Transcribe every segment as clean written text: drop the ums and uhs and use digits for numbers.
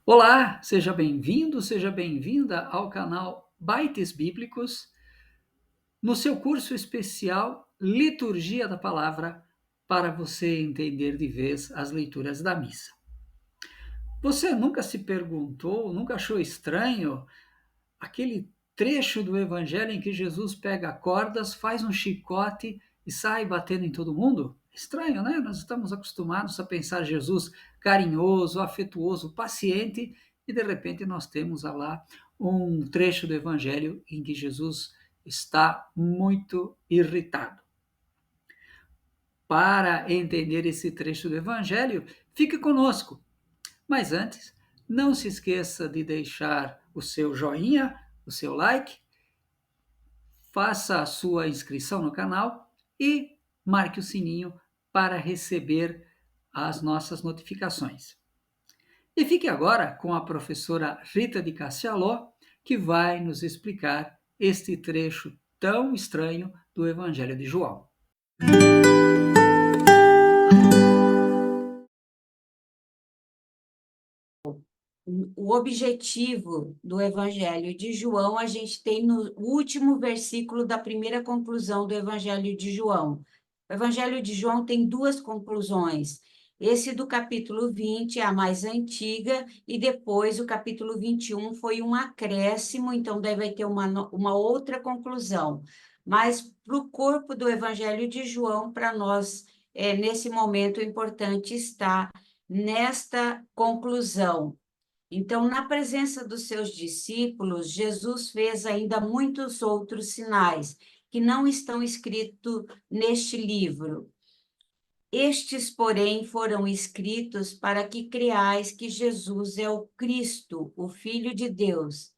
Olá, seja bem-vindo, seja bem-vinda ao canal Bytes Bíblicos, no seu curso especial Liturgia da Palavra, para você entender de vez as leituras da missa. Você nunca se perguntou, nunca achou estranho aquele trecho do Evangelho em que Jesus pega cordas, faz um chicote e sai batendo em todo mundo? Estranho, né? Nós estamos acostumados a pensar Jesus carinhoso, afetuoso, paciente, e de repente nós temos lá um trecho do Evangelho em que Jesus está muito irritado. Para entender esse trecho do Evangelho, fique conosco. Mas antes, não se esqueça de deixar o seu joinha, o seu like, faça a sua inscrição no canal e marque o sininho para receber as nossas notificações. E fique agora com a professora Rita de Cassialó, que vai nos explicar este trecho tão estranho do Evangelho de João. O objetivo do Evangelho de João, a gente tem no último versículo da primeira conclusão do Evangelho de João. O Evangelho de João tem duas conclusões. Esse do capítulo 20 é a mais antiga, e depois o capítulo 21 foi um acréscimo, então deve ter uma outra conclusão. Mas para o corpo do Evangelho de João, para nós, nesse momento, o importante está nesta conclusão. Então, na presença dos seus discípulos, Jesus fez ainda muitos outros sinais que não estão escritos neste livro. Estes, porém, foram escritos para que creais que Jesus é o Cristo, o Filho de Deus,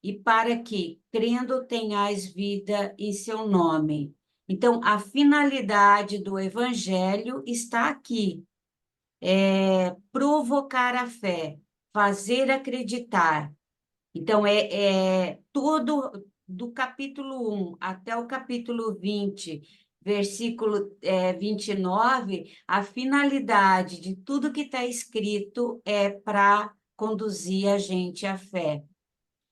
e para que, crendo, tenhais vida em seu nome. Então, a finalidade do Evangelho está aqui, provocar a fé, fazer acreditar. Então, tudo do capítulo 1 até o capítulo 20, versículo 29, a finalidade de tudo que está escrito é para conduzir a gente à fé.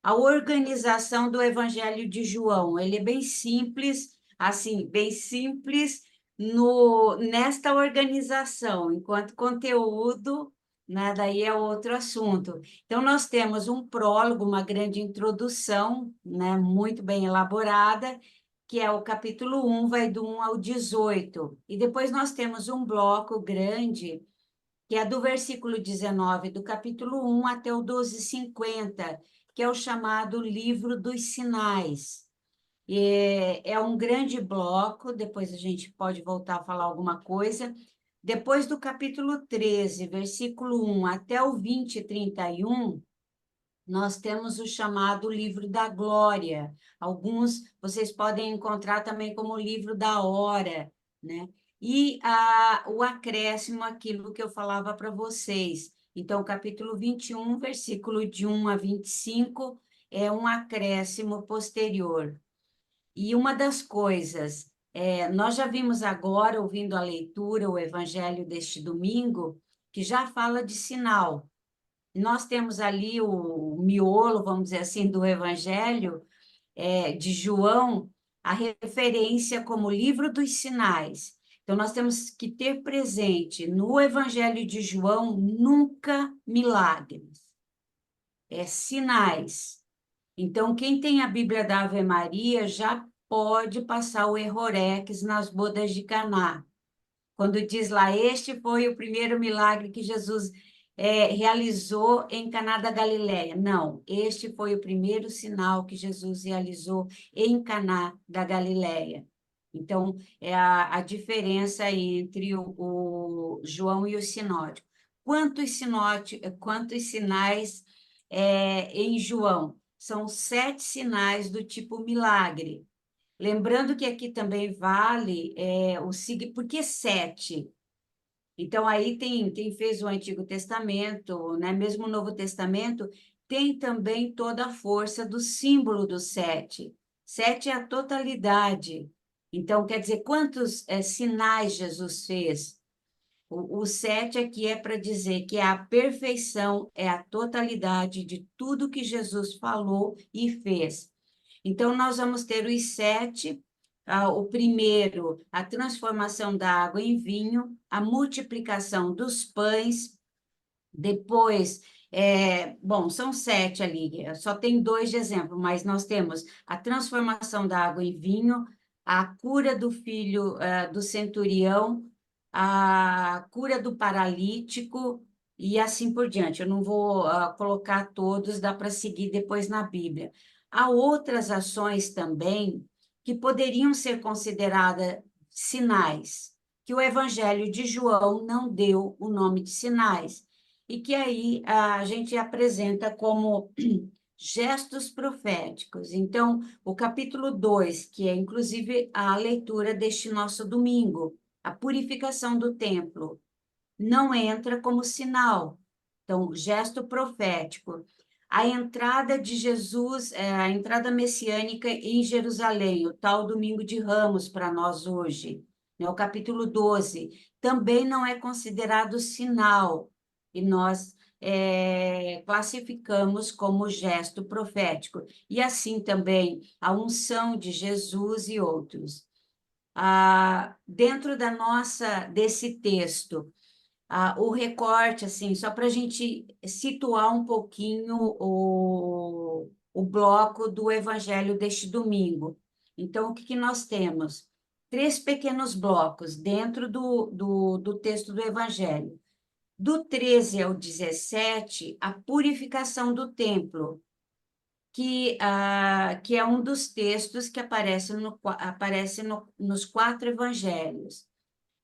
A organização do Evangelho de João, ele é bem simples, assim, bem simples nesta organização, enquanto conteúdo, né, daí é outro assunto. Então, nós temos um prólogo, uma grande introdução, né, muito bem elaborada, que é o capítulo 1, vai do 1 ao 18. E depois nós temos um bloco grande, que é do versículo 19 do capítulo 1 até o 12:50, que é o chamado Livro dos Sinais. É um grande bloco, depois a gente pode voltar a falar alguma coisa. Depois do capítulo 13, versículo 1 até o 20:31, nós temos o chamado Livro da Glória. Alguns vocês podem encontrar também como Livro da Hora, né? E o acréscimo, aquilo que eu falava para vocês. Então, capítulo 21, versículo de 1 a 25, é um acréscimo posterior. E uma das coisas, nós já vimos agora, ouvindo a leitura, o evangelho deste domingo, que já fala de sinal. Nós temos ali o miolo, vamos dizer assim, do evangelho de João, a referência como livro dos sinais. Então, nós temos que ter presente no Evangelho de João nunca milagres, sinais. Então, quem tem a Bíblia da Ave Maria já pode passar o errorex nas bodas de Caná. Quando diz lá, este foi o primeiro milagre que Jesus realizou em Caná da Galileia. Não, este foi o primeiro sinal que Jesus realizou em Caná da Galileia. Então, é a diferença entre o João e o sinótico. Quantos sinais em João? São 7 sinais do tipo milagre. Lembrando que aqui também vale o signo, por que 7? Então, aí tem quem fez o Antigo Testamento, né? Mesmo o Novo Testamento, tem também toda a força do símbolo do 7. 7 é a totalidade. Então, quer dizer, quantos sinais Jesus fez? O 7 aqui é para dizer que a perfeição é a totalidade de tudo que Jesus falou e fez. Então, nós vamos ter os 7, o primeiro, a transformação da água em vinho, a multiplicação dos pães, depois, bom, são 7 ali, só tem 2 de exemplo, mas nós temos a transformação da água em vinho, a cura do filho do centurião, a cura do paralítico e assim por diante. Eu não vou colocar todos, dá para seguir depois na Bíblia. Há outras ações também que poderiam ser consideradas sinais, que o Evangelho de João não deu o nome de sinais e que aí a gente apresenta como gestos proféticos. Então, o capítulo 2, que é inclusive a leitura deste nosso domingo, a purificação do templo, não entra como sinal. Então, gesto profético. A entrada de Jesus, a entrada messiânica em Jerusalém, o tal domingo de Ramos para nós hoje, né? O capítulo 12, também não é considerado sinal, e nós classificamos como gesto profético. E assim também a unção de Jesus e outros. Dentro desse texto, o recorte, assim, só para a gente situar um pouquinho o bloco do Evangelho deste domingo. Então, o que, que nós temos? 3 pequenos blocos dentro do texto do Evangelho. Do 13 ao 17, a purificação do templo, que é um dos textos que aparece nos 4 evangelhos.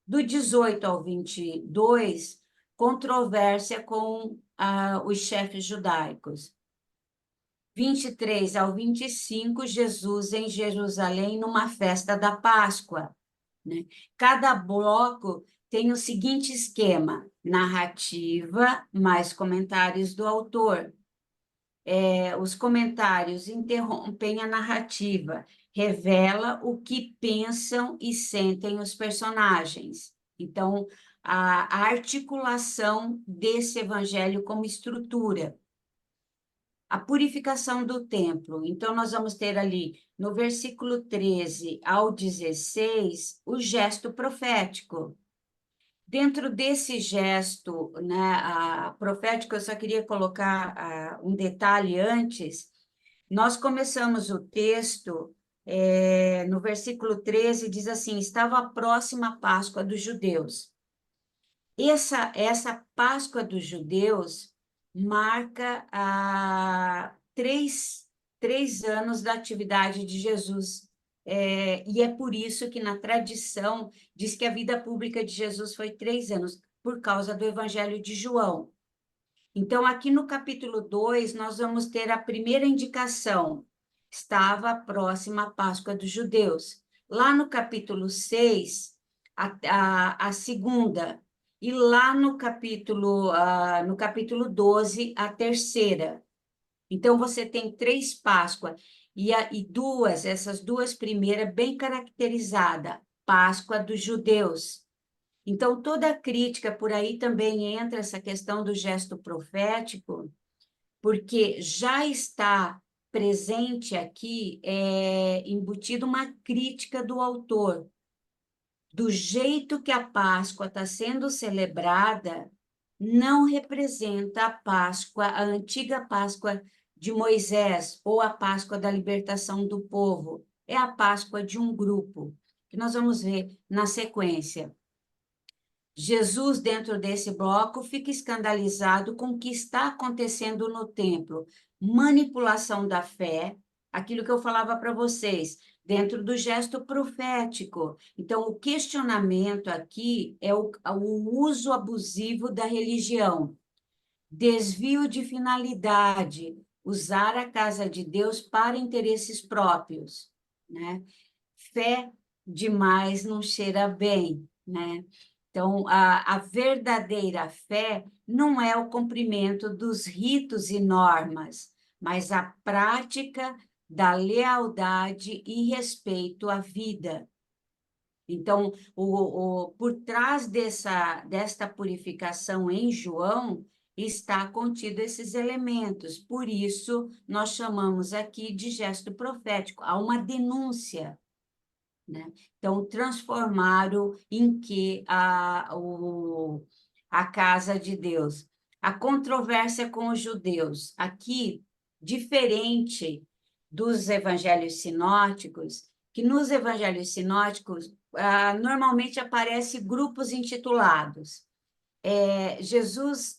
Do 18 ao 22, controvérsia com os chefes judaicos. 23 ao 25, Jesus em Jerusalém numa festa da Páscoa, né? Cada bloco tem o seguinte esquema: narrativa mais comentários do autor. Os comentários interrompem a narrativa, revela o que pensam e sentem os personagens. Então, a articulação desse evangelho como estrutura. A purificação do templo. Então, nós vamos ter ali, no versículo 13 ao 16, o gesto profético. Dentro desse gesto, né, profético, eu só queria colocar um detalhe antes. Nós começamos o texto, no versículo 13, diz assim: estava próxima a Páscoa dos judeus. Essa Páscoa dos judeus marca três anos da atividade de Jesus. E é por isso que na tradição diz que a vida pública de Jesus foi 3 anos, por causa do Evangelho de João. Então, aqui no capítulo 2, nós vamos ter a primeira indicação. Estava próxima a Páscoa dos judeus. Lá no capítulo 6, a segunda. E lá no capítulo 12, a terceira. Então, você tem 3 Páscoas e essas duas primeiras bem caracterizadas. Páscoa dos judeus. Então, toda a crítica por aí também entra essa questão do gesto profético, porque já está presente aqui, embutido uma crítica do autor, do jeito que a Páscoa está sendo celebrada, não representa a Páscoa, a antiga Páscoa de Moisés, ou a Páscoa da libertação do povo. É a Páscoa de um grupo, que nós vamos ver na sequência. Jesus, dentro desse bloco, fica escandalizado com o que está acontecendo no templo. Manipulação da fé, aquilo que eu falava para vocês, dentro do gesto profético. Então, o questionamento aqui é o uso abusivo da religião. Desvio de finalidade, usar a casa de Deus para interesses próprios, né? Fé demais não cheira bem, né? Então, a verdadeira fé não é o cumprimento dos ritos e normas, mas a prática da lealdade e respeito à vida. Então, por trás desta purificação em João, está contido esses elementos. Por isso, nós chamamos aqui de gesto profético. Há uma denúncia, né? Então, transformaram em que a casa de Deus. A controvérsia com os judeus. Aqui, diferente dos evangelhos sinóticos, que nos evangelhos sinóticos, normalmente aparecem grupos intitulados. Jesus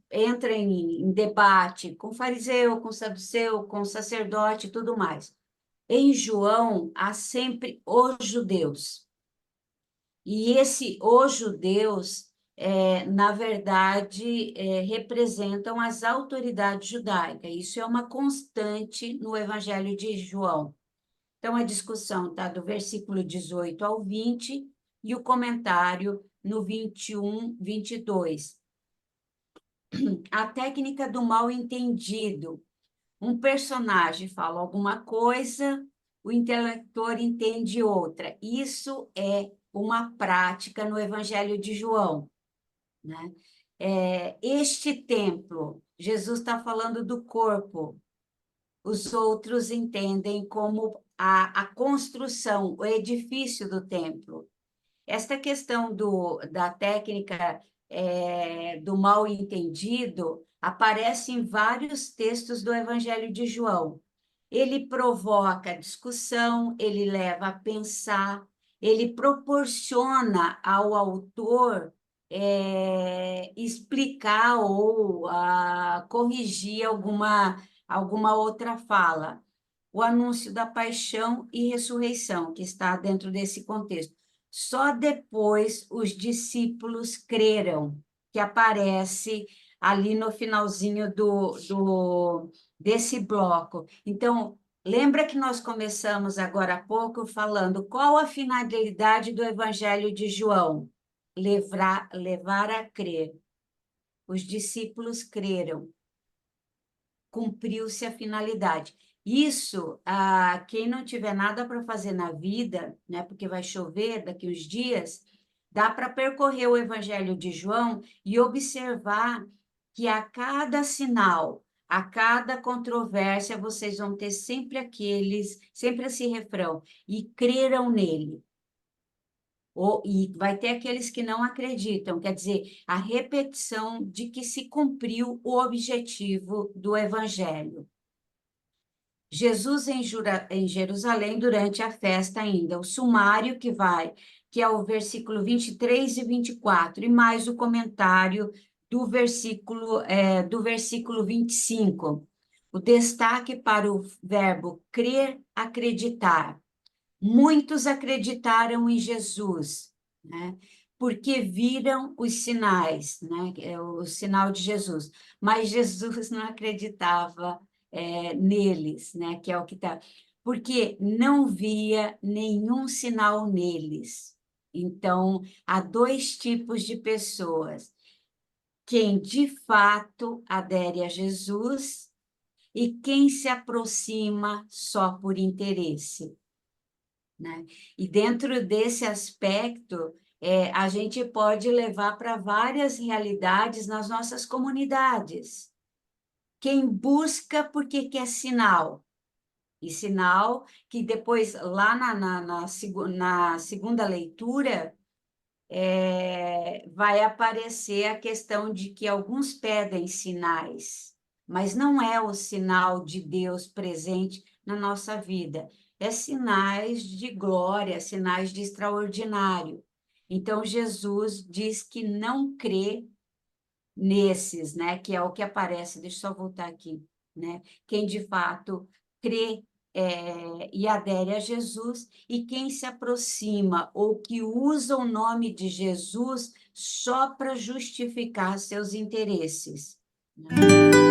entra em debate com fariseu, com saduceu, com sacerdote e tudo mais. Em João, há sempre os judeus. E os judeus, na verdade, representam as autoridades judaicas. Isso é uma constante no Evangelho de João. Então, a discussão está do versículo 18 ao 20 e o comentário no 21, 22. A técnica do mal-entendido. Um personagem fala alguma coisa, o intelector entende outra. Isso é uma prática no Evangelho de João, né? Este templo, Jesus está falando do corpo, os outros entendem como a construção, o edifício do templo. Esta questão da técnica do mal-entendido aparece em vários textos do Evangelho de João. Ele provoca discussão, ele leva a pensar, ele proporciona ao autor explicar ou corrigir alguma outra fala. O anúncio da paixão e ressurreição, que está dentro desse contexto. Só depois os discípulos creram, que aparece ali no finalzinho desse bloco. Então, lembra que nós começamos agora há pouco falando qual a finalidade do Evangelho de João? Levar a crer. Os discípulos creram. Cumpriu-se a finalidade. Isso, quem não tiver nada para fazer na vida, né, porque vai chover daqui uns dias, dá para percorrer o Evangelho de João e observar que a cada sinal, a cada controvérsia, vocês vão ter sempre sempre esse refrão, e creram nele. E vai ter aqueles que não acreditam, quer dizer, a repetição de que se cumpriu o objetivo do Evangelho. Jesus em Jerusalém durante a festa ainda, o sumário que é o versículo 23 e 24, e mais o comentário do versículo 25. O destaque para o verbo crer, acreditar. Muitos acreditaram em Jesus, né? Porque viram os sinais, né? O sinal de Jesus. Mas Jesus não acreditava neles, né? Que é o que está. Porque não via nenhum sinal neles. Então, há dois tipos de pessoas. Quem de fato adere a Jesus e quem se aproxima só por interesse, né? E dentro desse aspecto, a gente pode levar para várias realidades nas nossas comunidades. Quem busca porque quer sinal, e sinal que depois, lá na segunda leitura, vai aparecer a questão de que alguns pedem sinais, mas não é o sinal de Deus presente na nossa vida, é sinais de glória, sinais de extraordinário. Então, Jesus diz que não crê nesses, né, que é o que aparece, deixa eu só voltar aqui, né, quem de fato crê e adere a Jesus, e quem se aproxima ou que usa o nome de Jesus só para justificar seus interesses, né?